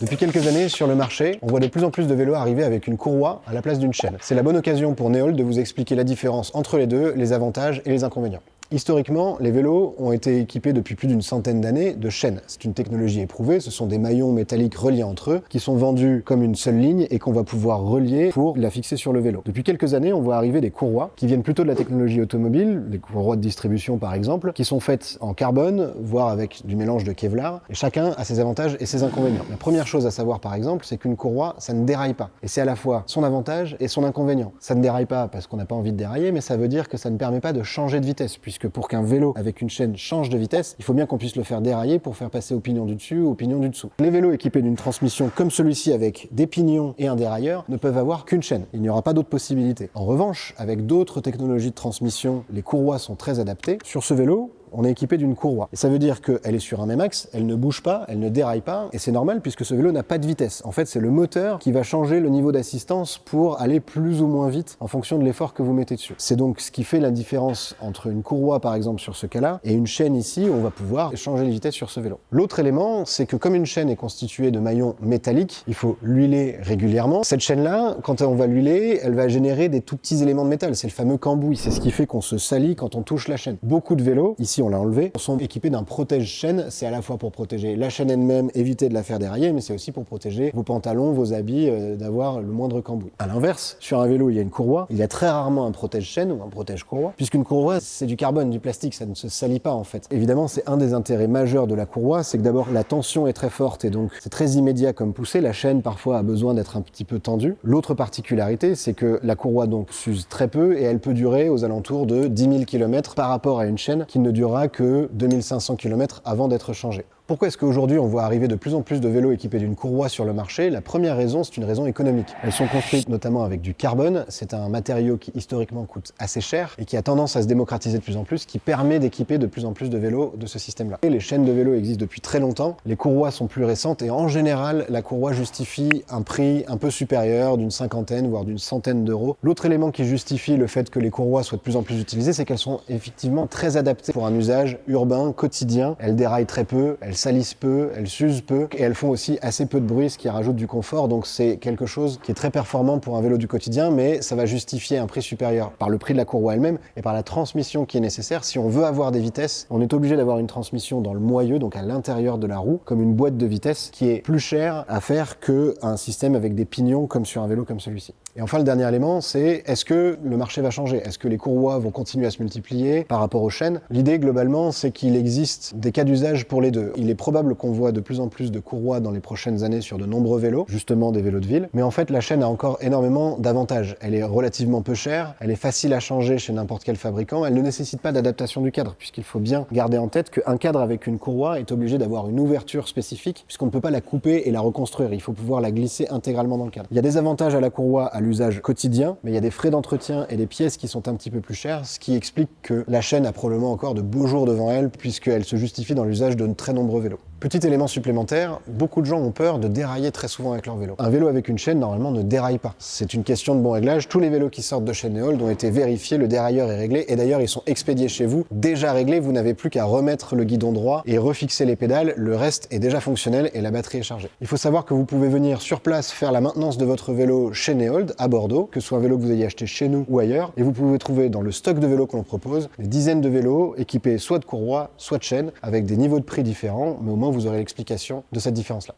Depuis quelques années, sur le marché, on voit de plus en plus de vélos arriver avec une courroie à la place d'une chaîne. C'est la bonne occasion pour Neold de vous expliquer la différence entre les deux, les avantages et les inconvénients. Historiquement, les vélos ont été équipés depuis plus d'une centaine d'années de chaînes. C'est une technologie éprouvée, ce sont des maillons métalliques reliés entre eux, qui sont vendus comme une seule ligne et qu'on va pouvoir relier pour la fixer sur le vélo. Depuis quelques années, on voit arriver des courroies qui viennent plutôt de la technologie automobile, les courroies de distribution par exemple, qui sont faites en carbone, voire avec du mélange de Kevlar, et chacun a ses avantages et ses inconvénients. La première chose à savoir par exemple, c'est qu'une courroie, ça ne déraille pas. Et c'est à la fois son avantage et son inconvénient. Ça ne déraille pas parce qu'on n'a pas envie de dérailler, mais ça veut dire que ça ne permet pas de changer de vitesse, puisque pour qu'un vélo avec une chaîne change de vitesse, il faut bien qu'on puisse le faire dérailler pour faire passer au pignon du dessus ou au pignon du dessous. Les vélos équipés d'une transmission comme celui-ci avec des pignons et un dérailleur ne peuvent avoir qu'une chaîne. Il n'y aura pas d'autre possibilité. En revanche, avec d'autres technologies de transmission, les courroies sont très adaptées. Sur ce vélo, on est équipé d'une courroie. Et ça veut dire qu'elle est sur un même axe, elle ne bouge pas, elle ne déraille pas, et c'est normal puisque ce vélo n'a pas de vitesse. En fait, c'est le moteur qui va changer le niveau d'assistance pour aller plus ou moins vite en fonction de l'effort que vous mettez dessus. C'est donc ce qui fait la différence entre une courroie, par exemple, sur ce cas-là, et une chaîne ici, où on va pouvoir changer les vitesses sur ce vélo. L'autre élément, c'est que comme une chaîne est constituée de maillons métalliques, il faut l'huiler régulièrement. Cette chaîne-là, quand on va l'huiler, elle va générer des tout petits éléments de métal. C'est le fameux cambouis. C'est ce qui fait qu'on se salit quand on touche la chaîne. Beaucoup de vélos, ici on l'a enlevé, sont équipés d'un protège-chaîne. C'est à la fois pour protéger la chaîne elle-même, éviter de la faire dérailler, mais c'est aussi pour protéger vos pantalons, vos habits, d'avoir le moindre cambouis. À l'inverse, sur un vélo, il y a une courroie. Il y a très rarement un protège-chaîne ou un protège-courroie, puisqu'une courroie, c'est du carbone, du plastique, ça ne se salit pas en fait. Évidemment, c'est un des intérêts majeurs de la courroie, c'est que d'abord la tension est très forte et donc c'est très immédiat comme poussée. La chaîne parfois a besoin d'être un petit peu tendue. L'autre particularité, c'est que la courroie donc s'use très peu et elle peut durer aux alentours de 10 000 km par rapport à une chaîne qui ne durera que 2500 km avant d'être changée. Pourquoi est-ce qu'aujourd'hui on voit arriver de plus en plus de vélos équipés d'une courroie sur le marché? La première raison, c'est une raison économique. Elles sont construites notamment avec du carbone. C'est un matériau qui historiquement coûte assez cher et qui a tendance à se démocratiser de plus en plus, qui permet d'équiper de plus en plus de vélos de ce système-là. Et les chaînes de vélos existent depuis très longtemps. Les courroies sont plus récentes et en général, la courroie justifie un prix un peu supérieur d'une cinquantaine, voire d'une centaine d'euros. L'autre élément qui justifie le fait que les courroies soient de plus en plus utilisées, c'est qu'elles sont effectivement très adaptées pour un usage urbain, quotidien. Elles déraillent très peu, elles salissent peu, elles s'usent peu et elles font aussi assez peu de bruit, ce qui rajoute du confort. Donc c'est quelque chose qui est très performant pour un vélo du quotidien, mais ça va justifier un prix supérieur par le prix de la courroie elle-même et par la transmission qui est nécessaire. Si on veut avoir des vitesses, on est obligé d'avoir une transmission dans le moyeu, donc à l'intérieur de la roue, comme une boîte de vitesse qui est plus chère à faire qu'un système avec des pignons comme sur un vélo comme celui-ci. Et enfin, le dernier élément, c'est est-ce que le marché va changer? Est-ce que les courroies vont continuer à se multiplier par rapport aux chaînes? L'idée, globalement, c'est qu'il existe des cas d'usage pour les deux. Il est probable qu'on voit de plus en plus de courroies dans les prochaines années sur de nombreux vélos, justement des vélos de ville. Mais en fait, la chaîne a encore énormément d'avantages. Elle est relativement peu chère, elle est facile à changer chez n'importe quel fabricant, elle ne nécessite pas d'adaptation du cadre, puisqu'il faut bien garder en tête qu'un cadre avec une courroie est obligé d'avoir une ouverture spécifique, puisqu'on ne peut pas la couper et la reconstruire. Il faut pouvoir la glisser intégralement dans le cadre. Il y a des avantages à la courroie à l'usage quotidien, mais il y a des frais d'entretien et des pièces qui sont un petit peu plus chères, ce qui explique que la chaîne a probablement encore de beaux jours devant elle, puisqu'elle se justifie dans l'usage de très nombreux vélos. Petit élément supplémentaire, beaucoup de gens ont peur de dérailler très souvent avec leur vélo. Un vélo avec une chaîne, normalement, ne déraille pas. C'est une question de bon réglage. Tous les vélos qui sortent de chez Neold ont été vérifiés, le dérailleur est réglé, et d'ailleurs, ils sont expédiés chez vous, déjà réglés, vous n'avez plus qu'à remettre le guidon droit et refixer les pédales, le reste est déjà fonctionnel et la batterie est chargée. Il faut savoir que vous pouvez venir sur place faire la maintenance de votre vélo chez Neold, à Bordeaux, que ce soit un vélo que vous ayez acheté chez nous ou ailleurs, et vous pouvez trouver dans le stock de vélos que l'on propose des dizaines de vélos équipés soit de courroie, soit de chaîne, avec des niveaux de prix différents, mais au moins vous aurez l'explication de cette différence-là.